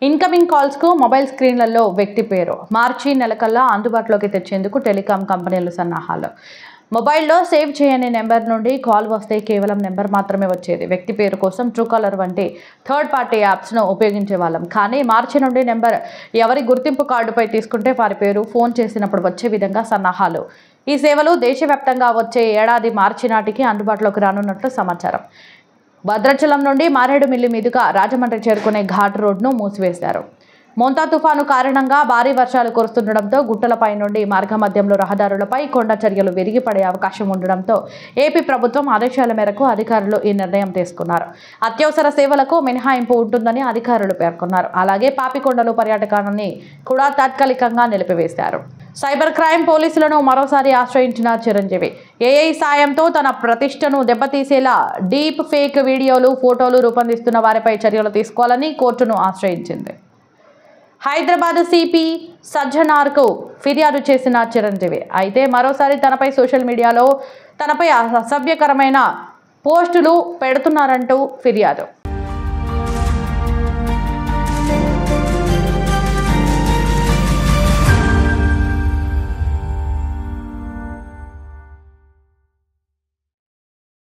Incoming కాల్స్కు mobile స్క్రీన్లలో వ్యక్తి పేరు మార్చి నెలకల్లా అందుబాటులోకి తెచ్చేందుకు టెలికాం కంపెనీలు సన్నాహాలు. మొబైల్లో సేవ్ చేయని నెంబర్ నుండి కాల్ వస్తే కేవలం నెంబర్ మాత్రమే వచ్చేది. వ్యక్తి పేరు కోసం ట్రూకాలర్ వంటి థర్డ్ పార్టీ యాప్స్ను ఉపయోగించే వాళ్ళం. కానీ మార్చి నుండి నెంబర్ ఎవరి గుర్తింపు కార్డుపై తీసుకుంటే వారి పేరు ఫోన్ చేసినప్పుడు వచ్చే విధంగా సన్నాహాలు. ఈ సేవలు దేశవ్యాప్తంగా వచ్చే ఏడాది మార్చి నాటికి అందుబాటులోకి రానున్నట్లు సమాచారం. భద్రాచలం నుండి మారేడుమిల్లి మీదుగా రాజమండ్రి చేరుకునే ఘాట్ రోడ్ను మూసివేశారు. మోంతా తుఫాను కారణంగా భారీ వర్షాలు కురుస్తుండటంతో గుట్టలపై నుండి మార్గమధ్యంలో రహదారులపై కొండ చర్యలు విరిగిపడే అవకాశం ఉండడంతో ఏపీ ప్రభుత్వం ఆదేశాల మేరకు అధికారులు ఈ నిర్ణయం తీసుకున్నారు. అత్యవసర సేవలకు మినహాయింపు ఉంటుందని అధికారులు పేర్కొన్నారు. అలాగే పాపికొండలు పర్యాటకాన్ని కూడా తాత్కాలికంగా నిలిపివేశారు. సైబర్ క్రైమ్ పోలీసులను మరోసారి ఆశ్రయించిన చిరంజీవి ఏఐ సాయంతో తన ప్రతిష్టను దెబ్బతీసేలా డీప్ ఫేక్ వీడియోలు, ఫోటోలు రూపొందిస్తున్న వారిపై చర్యలు తీసుకోవాలని కోర్టును ఆశ్రయించింది. హైదరాబాద్ సిపి సజ్జనార్కు ఫిర్యాదు చేసిన చిరంజీవి అయితే మరోసారి తనపై సోషల్ మీడియాలో తనపై అసభ్యకరమైన పోస్టులు పెడుతున్నారంటూ ఫిర్యాదు.